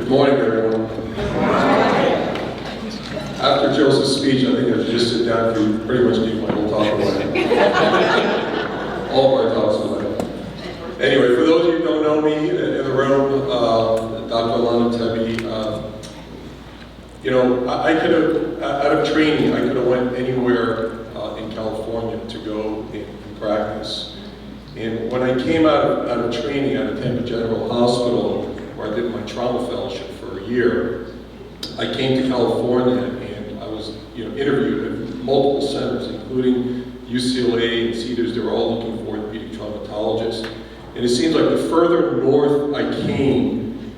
Good morning, everyone. After Joseph's speech, I think I should just sit down and pretty much give my whole talk away. All of our talks away. Anyway, for those of you who don't know me in the room, Dr. Alon Antebi, you know, I could have, out of training, I could have went anywhere in California to go and practice. And when I came out of training at Tampa General Hospital, where I did my trauma fellowship for a year, I came to California and I was, interviewed at multiple centers, including UCLA and Cedars. They were all looking for orthopedic traumatologists. And it seems like the further north I came,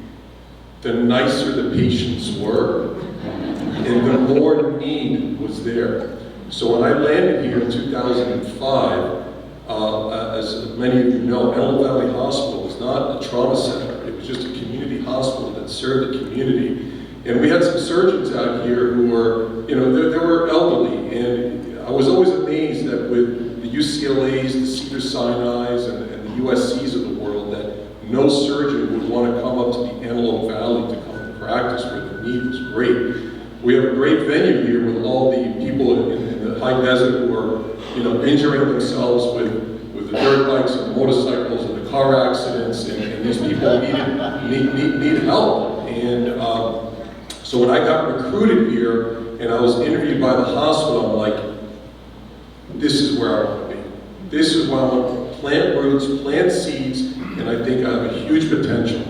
the nicer the patients were, and the more need was there. So when I landed here in 2005, as many of you know, Antelope Valley Hospital was not a trauma center. It was just a community hospital that served the community. And we had some surgeons out here who were, they were elderly. And I was always amazed that with the UCLAs, the Cedars-Sinai's, and the USC's of the world, that no surgeon would want to come up to the Antelope Valley to come and practice where the need was great. We have a great venue here with all the people in the high desert who are, injuring themselves with the dirt bikes and the motorcycles and the car accidents, and these people need help. And so when I got recruited here and I was interviewed by the hospital, I'm like, this is where I want to be. This is where I want to plant roots, plant seeds, and I think I have a huge potential.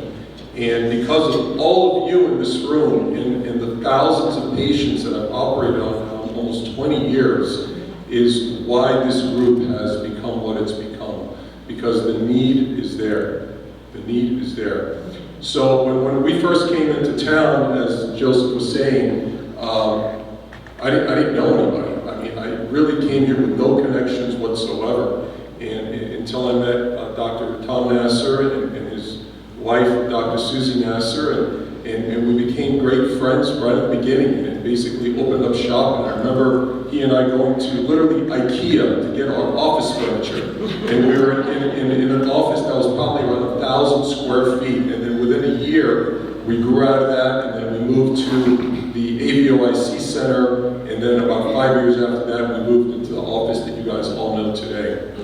And because of all of you in this room and the thousands of patients that I've operated on now almost 20 years, is why this group has become what it's become. Because the need is there. The need is there. So when we first came into town, as Joseph was saying, I didn't know anybody. I mean, I really came here with no connections whatsoever. And until I met Dr. Tom Nasser and his wife, Dr. Susie Nasser, and we became great friends right at the beginning, and basically opened up shop. And I remember he and I going to literally IKEA to get our office furniture. And we were in an office that was probably around 1,000 square feet. And then within a year, we grew out of that, and then we moved to the AVOIC Center. And then about 5 years after that, we moved into the office that you guys all know today.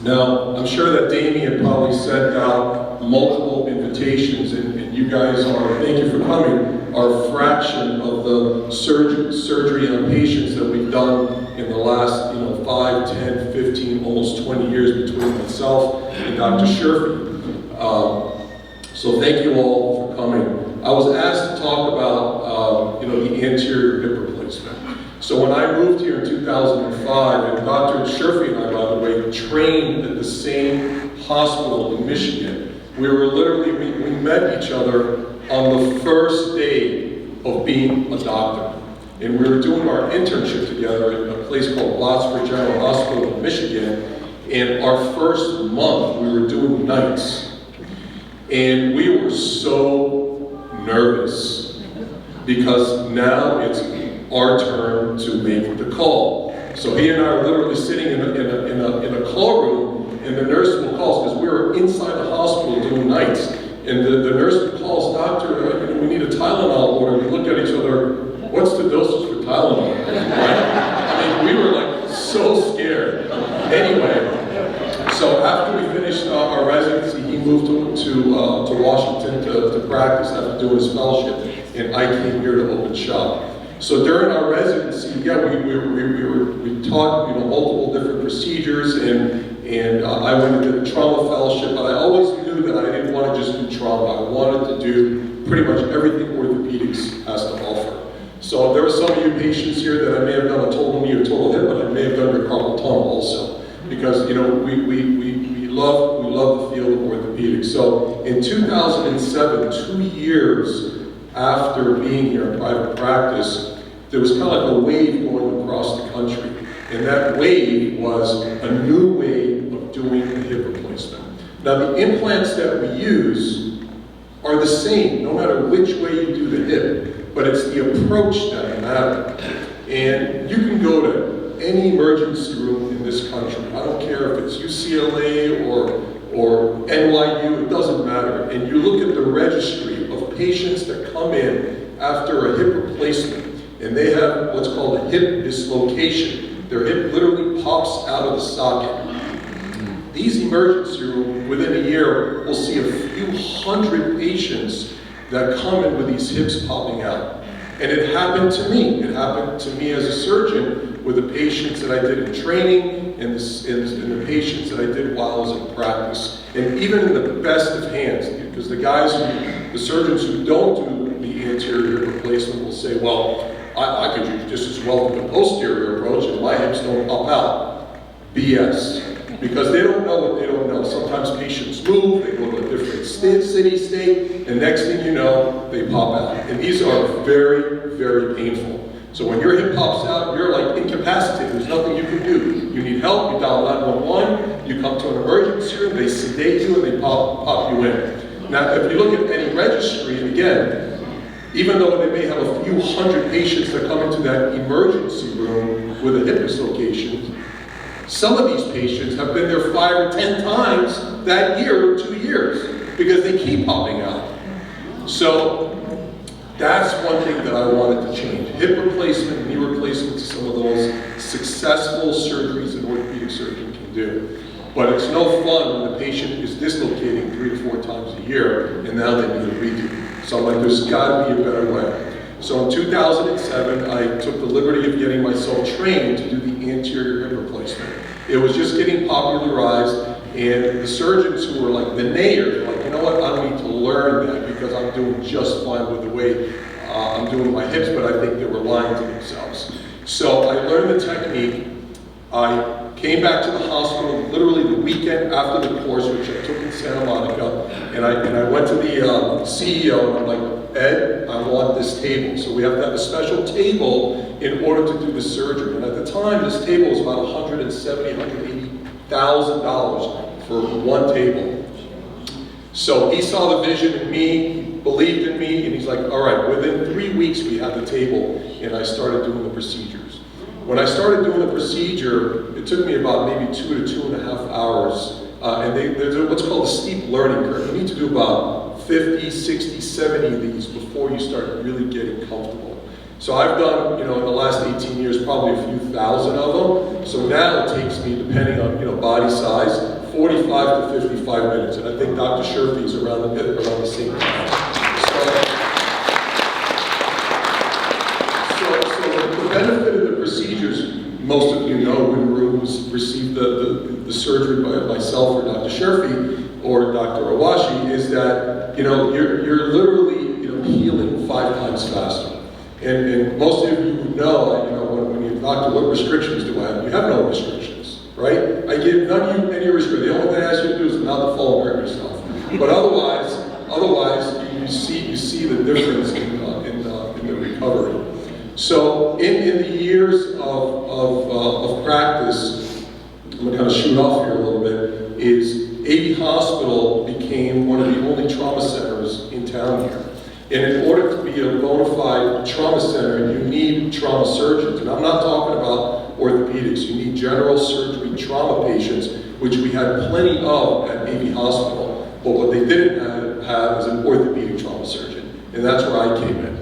Now, I'm sure that Damien probably sent out multiple invitations, and you guys are, thank you for coming, are a fraction of the surgery on patients that we've done in the last 5, 10, 15, almost 20 years between myself and Dr. Sherfy. So thank you all for coming. I was asked to talk about the anterior hip replacement. So when I moved here in 2005, and Dr. Sherfy and I, by the way, trained at the same hospital in Michigan, we met each other on the first day of being a doctor. And we were doing our internship together at a place called Blacksburg General Hospital in Michigan. And our first month, we were doing nights. And we were so nervous because now it's our turn to make the call. So he and I are literally sitting in a call room, and the nurse will call us because we were inside the hospital doing nights. And the nurse calls, doctor, we need a Tylenol order. We look at each other, what's the dosage for Tylenol? Right? I mean, we were like so scared. Anyway, so after we finished our residency, he moved to Washington to practice after doing his fellowship, and I came here to open shop. So during our residency, we taught multiple different procedures, and I went into the trauma fellowship, but I always knew that I didn't want to just do trauma. I wanted to do pretty much everything orthopedics has to offer. So there were some of you patients here that I may have done a total knee or total hip, but I may have done your carpal tunnel also, because we love the field of orthopedics. So in 2007, 2 years after being here in private practice, there was kind of like a wave going across the country. And that wave was a new way of doing a hip replacement. Now the implants that we use are the same, no matter which way you do the hip, but it's the approach that matters. And you can go to any emergency room in this country. I don't care if it's UCLA or NYU, it doesn't matter. and you look at the registry of patients that come in after a hip replacement, and they have what's called a hip dislocation. Their hip literally pops out of the socket. These emergency rooms, within a year, will see a few hundred patients that come in with these hips popping out. And it happened to me. It happened to me as a surgeon with the patients that I did in training and the patients that I did while I was in practice. And even in the best of hands, because the surgeons who don't do the anterior hip replacement will say, well, I could use just as well with the posterior approach and my hips don't pop out. BS. Because they don't know what they don't know. Sometimes patients move, they go to a different city, state, and next thing you know, they pop out. And these are very, very painful. So when your hip pops out, you're like incapacitated. There's nothing you can do. You need help, you dial 911, you come to an emergency room, they sedate you, and they pop you in. Now, if you look at any registry, and again, even though they may have a few hundred patients that come into that emergency room with a hip dislocation, some of these patients have been there 5 or 10 times that year or 2 years because they keep popping out. So that's one thing that I wanted to change. Hip replacement, knee replacement is some of those successful surgeries an orthopedic surgeon can do. But it's no fun when the patient is dislocating 3 to 4 times a year and now they need a redo. So I'm like, there's got to be a better way. So in 2007, I took the liberty of getting myself trained to do the anterior hip replacement. It was just getting popularized, and the surgeons who were like the nayers, like, you know what, I don't need to learn that because I'm doing just fine with the way I'm doing my hips, but I think they were lying to themselves. So I learned the technique. I came back to the hospital literally the weekend after the course, which I took in Santa Monica, and I went to the CEO, and I'm like, Ed, I want this table. So we have to have a special table in order to do the surgery. And at the time, this table was about $170,000, $180,000 for one table. So he saw the vision in me, believed in me, and he's like, all right, within 3 weeks we had the table, and I started doing the procedures. When I started doing the procedure, it took me about maybe 2 to 2.5 hours. And there's what's called a steep learning curve. You need to do about 50, 60, 70 of these before you start really getting comfortable. So I've done, in the last 18 years, probably a few thousand of them. So now it takes me, depending on, body size, 45 to 55 minutes. And I think Dr. Sherfy is around the same time. So the benefit of the procedures, most of you know who's received the surgery by myself or Dr. Sherfy or Dr. Awashi, is that you're literally healing 5 times faster. And most of you know, when you're doctor, what restrictions do I have? You have no restrictions, right? I give none of you any restrictions. The only thing I ask you to do is not to fall and hurt yourself. But otherwise, you see the difference in the recovery. So in the years of practice, I'm going to kind of shoot off here a little bit, is AV Hospital became one of the only trauma centers in town here. And in order to be a bona fide trauma center, you need trauma surgeons. And I'm not talking about orthopedics. You need general surgery trauma patients, which we had plenty of at AV Hospital. But what they didn't have is an orthopedic trauma surgeon. And that's where I came in.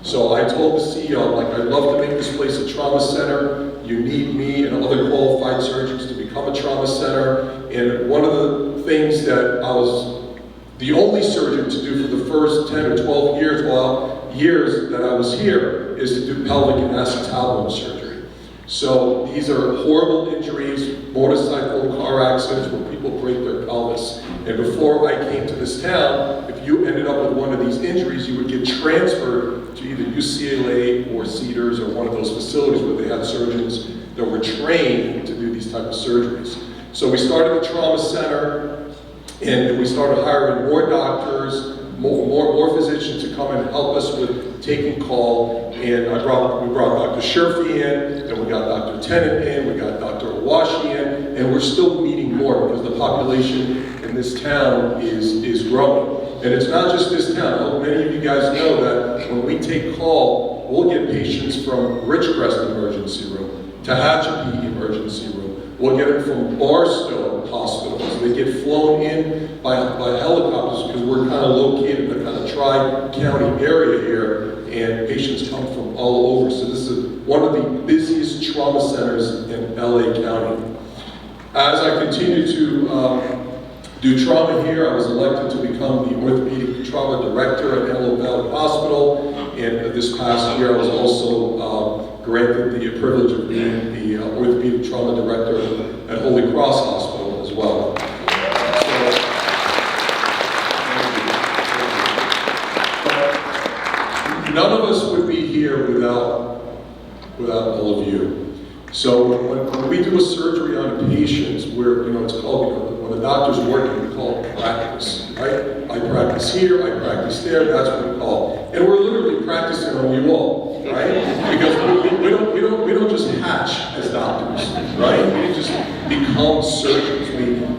So I told the CEO, I'd love to make this place a trauma center. You need me and other qualified surgeons to become a trauma center. And one of the things that I was the only surgeon to do for the first 10 or 12 years that I was here is to do pelvic and acetabulum surgery. So these are horrible injuries, motorcycle, car accidents where people break their pelvis. And before I came to this town, if you ended up with one of these injuries, you would get transferred to either UCLA or Cedars or one of those facilities where they had surgeons that were trained to do these type of surgeries. So we started the trauma center, and we started hiring more doctors, more physicians to come and help us with taking call. And we brought Dr. Sherfy in, and we got Dr. Tennant in, we got Dr. Awashi in, and we're still needing more because the population in this town is growing. And it's not just this town. I hope many of you guys know that when we take call, we'll get patients from Ridgecrest Emergency Room, Tehachapi Emergency Room. We'll get them from Barstow hospitals. They get flown in by helicopters because we're kind kind of located in a kind of tri-county area here, and patients come from all over. So this is one of the busiest trauma centers in LA County. As I continue to do trauma here, I was elected to become the orthopedic trauma director at Antelope Valley Hospital, and this past year I was also granted the privilege of being the orthopedic trauma director at Holy Cross Hospital as well. None of us would be here without all of you. So when we do a surgery on a patient, where it's called, when the doctor's working, we call it practice, right? I practice here, I practice there. That's what we call it. And we're literally practicing on you all, right? Because we don't just hatch as doctors, right? We didn't just become surgeons.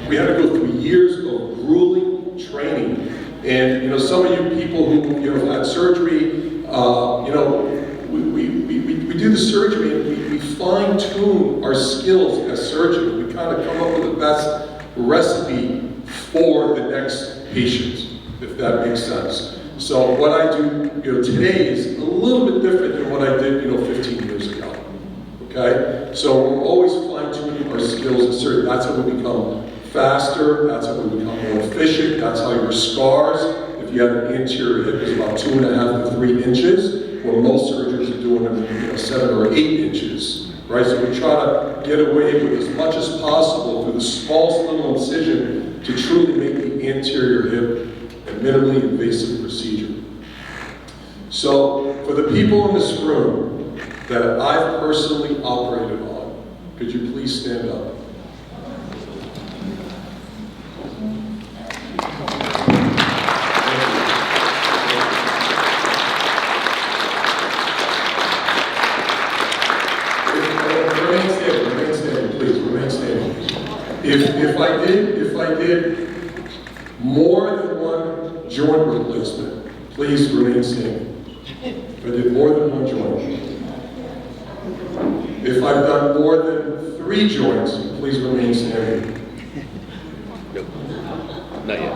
We had to go through years of grueling training. And some of you people who have had surgery. We do the surgery and we fine-tune our skills as surgeons. We kind of come up with the best recipe for the next patient, if that makes sense. So what I do today is a little bit different than what I did 15 years ago. Okay? So we're always fine-tuning our skills as surgeons. That's how we become faster, that's how we become more efficient, that's how your scars, if you have an anterior hip, is about 2.5 to 3 inches, where most surgeons are doing them 7 or 8 inches, right? So we try to get away with as much as possible through the smallest little incision to truly make the anterior hip a minimally invasive procedure. So for the people in this room that I've personally operated on, could you please stand up? If I did more than one joint replacement, please remain standing. If I did more than one joint. If I've done more than 3 joints, please remain standing. Nope, not yet.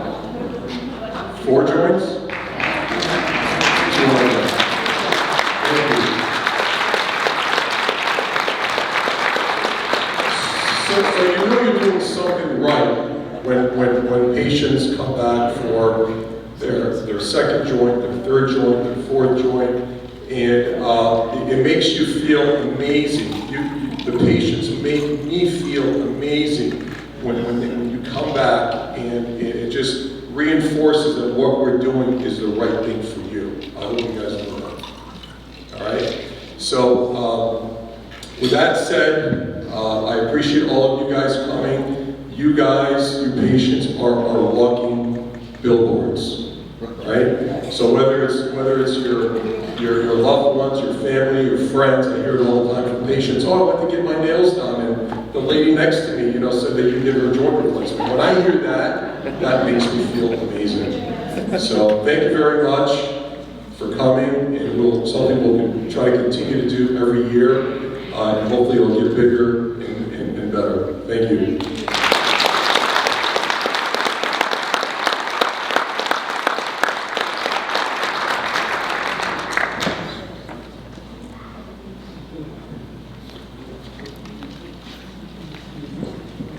4 joints? 2 joints. Thank you. So you know you're doing something right when patients come back for their second joint, their third joint, their fourth joint, and it makes you feel amazing. The patients make me feel amazing when you come back, and it just reinforces that what we're doing is the right thing for you. I hope you guys know that. All right? So with that said, I appreciate all of you guys coming. You guys, you patients, are walking billboards, right? So whether it's your loved ones, your family, your friends, I hear it all the time from patients. Oh, I went to get my nails done, and the lady next to me, said that you can give her a joint replacement. When I hear that, that makes me feel amazing. So thank you very much for coming, and something we'll try to continue to do every year. And hopefully it'll get bigger and better. Thank you.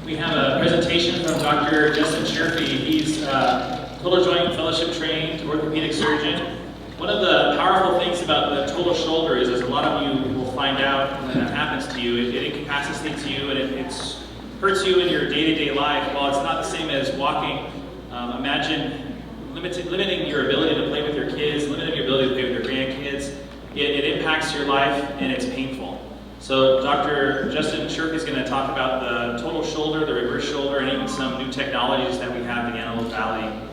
We have a presentation from Dr. Justin Sherfy. He's a total joint fellowship trained orthopedic surgeon. One of the powerful things about the total shoulder is, as a lot of you will find out when that happens to you, it incapacitates you and it hurts you in your day-to-day life. While it's not the same as walking, imagine limiting your ability to play with your kids, limiting your ability to play with your grandkids. It impacts your life and it's painful. So Dr. Justin Sherfy is going to talk about the total shoulder, the reverse shoulder, and even some new technologies that we have in the Antelope Valley